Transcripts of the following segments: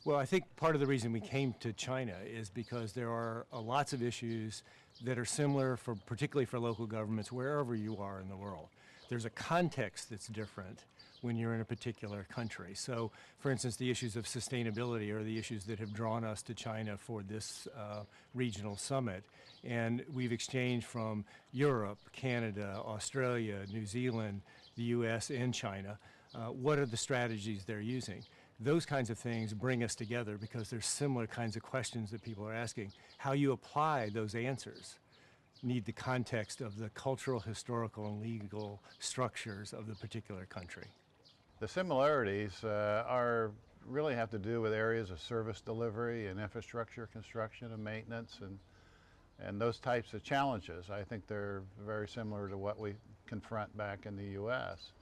Well, I think part of the reason we came to China is because there are lots of issues that are similar, particularly for local governments, wherever you are in the world. There's a context that's different when you're in a particular country. So, for instance, the issues of sustainability are the issues that have drawn us to China for this regional summit. And we've exchanged from Europe, Canada, Australia, New Zealand, the US, and China. What are the strategies they're using? Those kinds of things bring us together because there's similar kinds of questions that people are asking. How you apply those answers need the context of the cultural, historical, and legal structures of the particular country. The similarities really have to do with areas of service delivery and infrastructure construction and maintenance and those types of challenges. I think they're very similar to what we confront back in the U.S.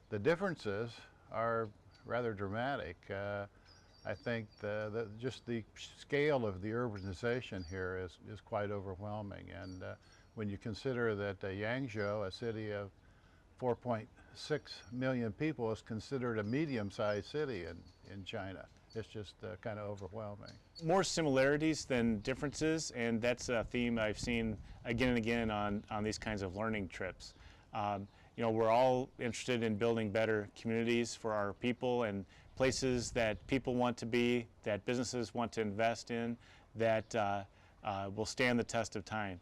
The differences are rather dramatic. I think just the scale of the urbanization here is quite overwhelming. And when you consider that Yangzhou, a city of 4.6 million people, is considered a medium-sized city in China, it's just kind of overwhelming. More similarities than differences, and that's a theme I've seen again and again on these kinds of learning trips. We're all interested in building better communities for our people and places that people want to be, that businesses want to invest in, that will stand the test of time.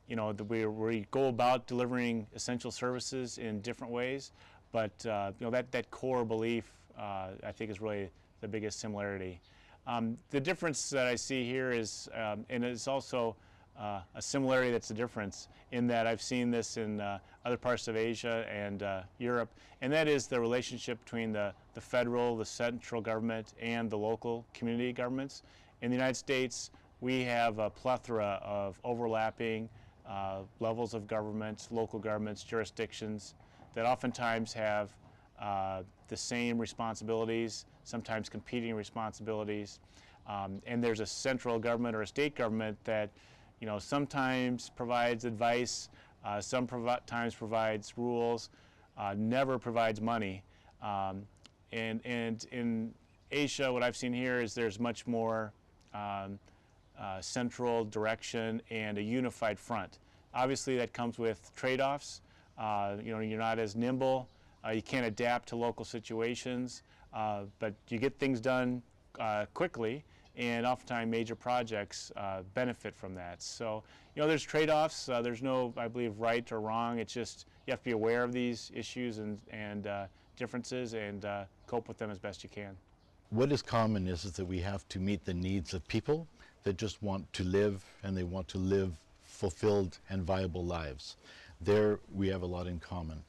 We go about delivering essential services in different ways, but that core belief I think is really the biggest similarity. The difference that I see here is, and it's also a similarity that's a difference, in that I've seen this in other parts of Asia and Europe, and that is the relationship between the federal, the central government, and the local community governments. In the United States, we have a plethora of overlapping levels of government, local governments, jurisdictions that oftentimes have the same responsibilities, sometimes competing responsibilities, and there's a central government or a state government that sometimes provides advice, sometimes provides rules, never provides money. And in Asia, what I've seen here is there's much more central direction and a unified front. Obviously, that comes with trade-offs. You're not as nimble. You can't adapt to local situations, but you get things done quickly, and oftentimes major projects benefit from that. So, there's trade-offs. There's no, I believe, right or wrong. It's just you have to be aware of these issues and differences and cope with them as best you can. What is common is that we have to meet the needs of people that just want to live, and they want to live fulfilled and viable lives. There we have a lot in common.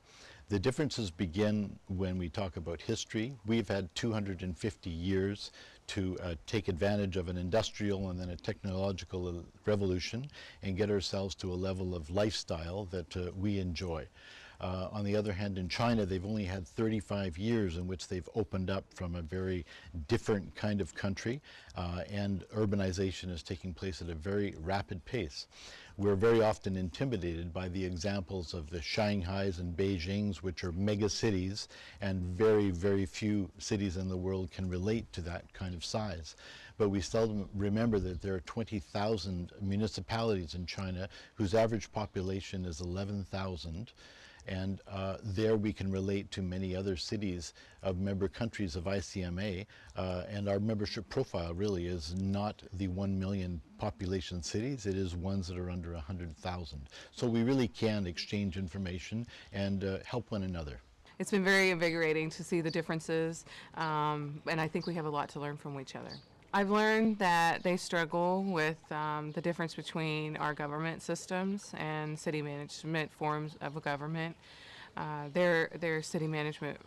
The differences begin when we talk about history. We've had 250 years to take advantage of an industrial and then a technological revolution and get ourselves to a level of lifestyle that we enjoy. On the other hand, in China, they've only had 35 years in which they've opened up from a very different kind of country, and urbanization is taking place at a very rapid pace. We're very often intimidated by the examples of the Shanghais and Beijings, which are mega cities, and very, very few cities in the world can relate to that kind of size. But we seldom remember that there are 20,000 municipalities in China whose average population is 11,000. And there we can relate to many other cities of member countries of ICMA, and our membership profile really is not the 1 million population cities, it is ones that are under 100,000. So we really can exchange information and help one another. It's been very invigorating to see the differences, and I think we have a lot to learn from each other. I've learned that they struggle with the difference between our government systems and city management forms of a government. Their city management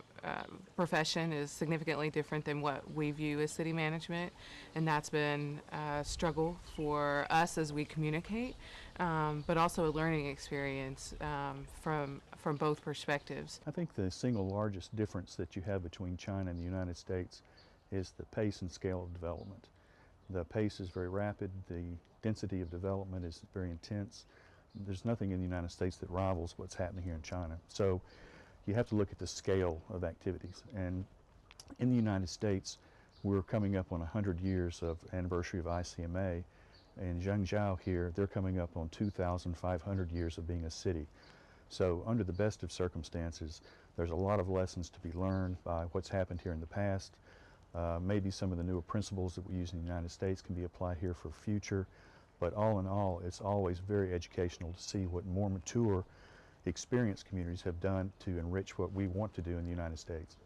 profession is significantly different than what we view as city management, and that's been a struggle for us as we communicate, but also a learning experience from both perspectives. I think the single largest difference that you have between China and the United States is the pace and scale of development. The pace is very rapid, the density of development is very intense. There's nothing in the United States that rivals what's happening here in China. So you have to look at the scale of activities. And in the United States, We're coming up on 100 years of anniversary of ICMA. In Yangzhou here, they're coming up on 2,500 years of being a city. So under the best of circumstances, there's a lot of lessons to be learned by what's happened here in the past. Maybe some of the newer principles that we use in the United States can be applied here for future. But all in all, it's always very educational to see what more mature, experienced communities have done to enrich what we want to do in the United States.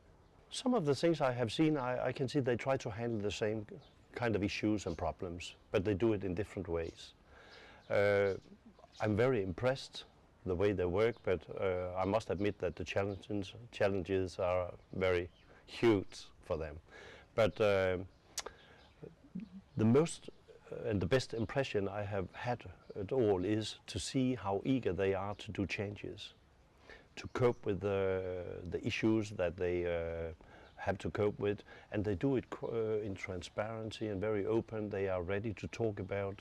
Some of the things I have seen, I can see they try to handle the same kind of issues and problems, but they do it in different ways. I'm very impressed the way they work, but I must admit that the challenges are very huge for them. But the most and the best impression I have had at all is to see how eager they are to do changes, to cope with the issues that they have to cope with, and they do it in transparency and very open. They are ready to talk about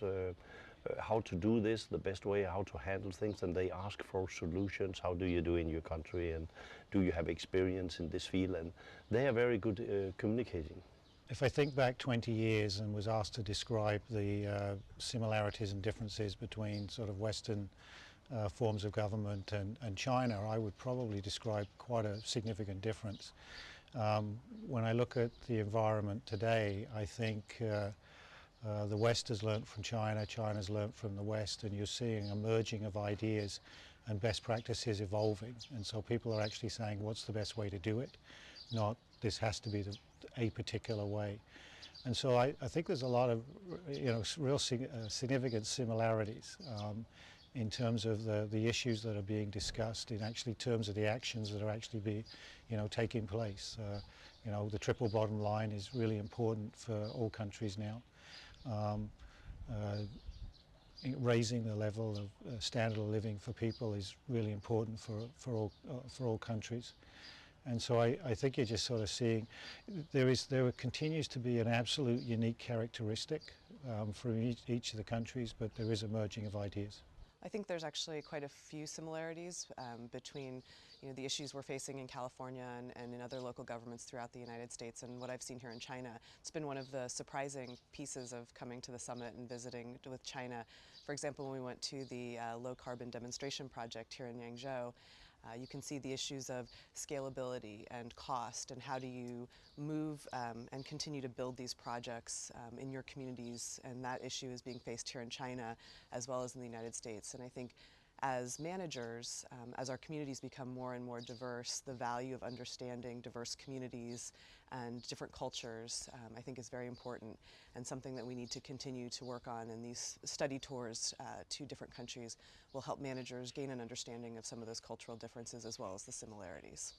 how to do this the best way, how to handle things, and they ask for solutions. How do you do in your country, and do you have experience in this field? And they are very good communicating. If I think back 20 years and was asked to describe the similarities and differences between sort of Western forms of government and China, I would probably describe quite a significant difference. When I look at the environment today, I think the West has learnt from China, China's learnt from the West, and you're seeing a merging of ideas and best practices evolving. And so people are actually saying, what's the best way to do it? Not, this has to be a particular way. And so I think there's a lot of real significant similarities in terms of the issues that are being discussed, in actually terms of the actions that are actually taking place. The triple bottom line is really important for all countries now. Raising the level of standard of living for people is really important for all countries. And so I think you're just sort of seeing there continues to be an absolute unique characteristic from each of the countries, but there is a merging of ideas. I think there's actually quite a few similarities between the issues we're facing in California and in other local governments throughout the United States and what I've seen here in China. It's been one of the surprising pieces of coming to the summit and visiting with China. For example, when we went to the low carbon demonstration project here in Yangzhou, you can see the issues of scalability and cost, and how do you move and continue to build these projects in your communities, and that issue is being faced here in China as well as in the United States. And I think as managers, as our communities become more and more diverse, the value of understanding diverse communities and different cultures, I think is very important, and something that we need to continue to work on. And these study tours to different countries will help managers gain an understanding of some of those cultural differences as well as the similarities.